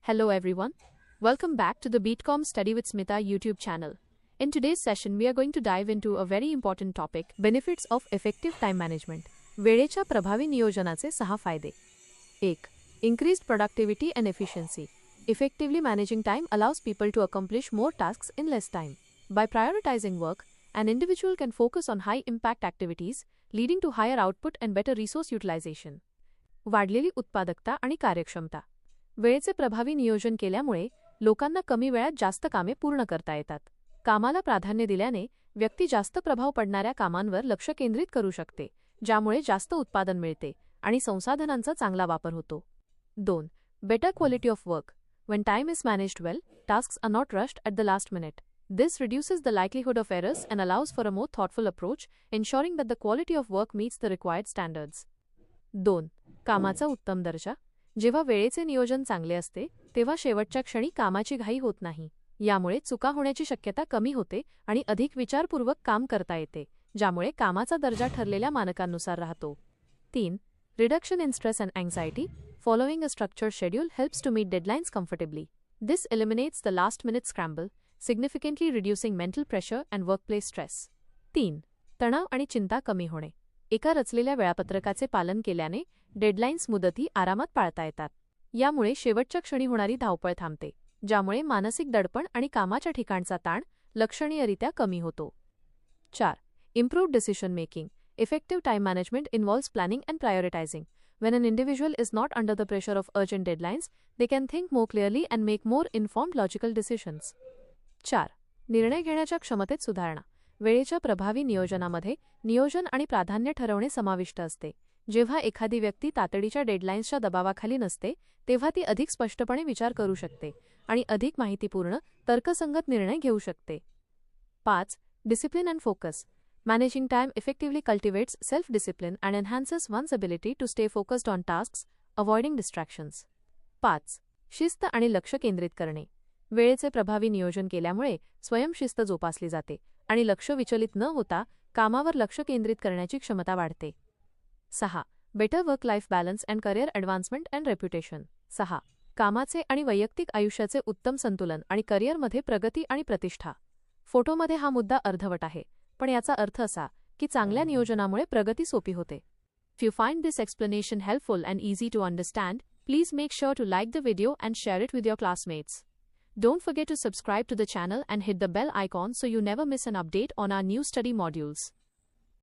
Hello everyone. Welcome back to the Beatcom Study with Smita YouTube channel. In today's session, we are going to dive into a very important topic, benefits of effective time management. वेळेच्या प्रभावी नियोजनाचे 6 फायदे. 1. Increased productivity and efficiency. Effectively managing time allows people to accomplish more tasks in less time. By prioritizing work, an individual can focus on high-impact activities, leading to higher output and better resource utilization. वाढलेली उत्पादकता आणि कार्यक्षमता. वेळेचे प्रभावी नियोजन केल्यामुळे लोकांना कमी वेळात जास्त कामे पूर्ण करता येतात. कामाला प्राधान्य दिल्याने व्यक्ती जास्त प्रभाव पडणाऱ्या कामांवर लक्ष केंद्रित करू शकते, ज्यामुळे जास्त उत्पादन मिळते आणि संसाधनांचा चांगला वापर होतो. 2. Better quality of work. When time is managed well, tasks are not rushed at the last minute. This reduces the likelihood of errors and allows for a more thoughtful approach, ensuring that the quality of work meets the required standards. 2. कामाचा उत्तम दर्जा. जेव्हा वेळेचे नियोजन चांगले असते, तेव्हा शेवटच्या क्षणी कामाची घाई होत नाही. यामुळे चुका होण्याची शक्यता कमी होते आणि अधिक विचारपूर्वक काम करता येते, ज्यामुळे कामाचा दर्जा ठरलेल्या मानकांनुसार राहतो. 3. Reduction in stress and anxiety. Following a structured schedule helps to meet deadlines comfortably. This eliminates the last-minute scramble, significantly reducing mental pressure and workplace stress. 3. तणाव आणि चिंता कमी होणे. एका रचलेल्या वेळापत्रकाचे पालन केल्याने डेडलाईन्स मुदती आरामात पाळता येतात. यामुळे शेवटच्या क्षणी होणारी धावपळ थांबते, ज्यामुळे मानसिक दडपण आणि कामाच्या ठिकाणचा ताण लक्षणीयरित्या कमी होतो. 4. Improved decision making. Effective time management involves planning and prioritizing. When an individual is not under the pressure of urgent deadlines, they can think more clearly and make more informed logical decisions. 4. निर्णय घेण्याच्या क्षमतेत सुधारणा. वेळेच्या प्रभावी नियोजनामध्ये नियोजन आणि प्राधान्य ठरवणे समाविष्ट असते. जेव्हा एखादी व्यक्ती तातडीच्या डेडलाईन्सच्या दबावाखाली नसते, तेव्हा ती अधिक स्पष्टपणे विचार करू शकते आणि अधिक माहितीपूर्ण, तर्कसंगत निर्णय घेऊ शकते. 5. Discipline and focus. Managing time effectively cultivates self-discipline and enhances one's ability to stay focused on tasks, avoiding distractions. 5. शिस्त आणि लक्ष केंद्रित करणे. वेळेचे प्रभावी नियोजन केल्यामुळे स्वयंशिस्त जोपासली जाते आणि लक्ष विचलित न होता कामावर लक्ष केंद्रित करण्याची क्षमता वाढते. 6. Better work life balance and career advancement and reputation. 6. कामाचे आणि वैयक्तिक आयुष्याचे उत्तम संतुलन आणि करिअरमध्ये प्रगती आणि प्रतिष्ठा. फोटोमध्ये हा मुद्दा अर्धवट आहे, पण याचा अर्थ असा की चांगल्या नियोजनामुळे प्रगती सोपी होते. If you find this explanation helpful and easy to understand, please make sure to like the video and share it with your classmates. Don't forget to subscribe to the channel and hit the bell icon so you never miss an update on our new study modules.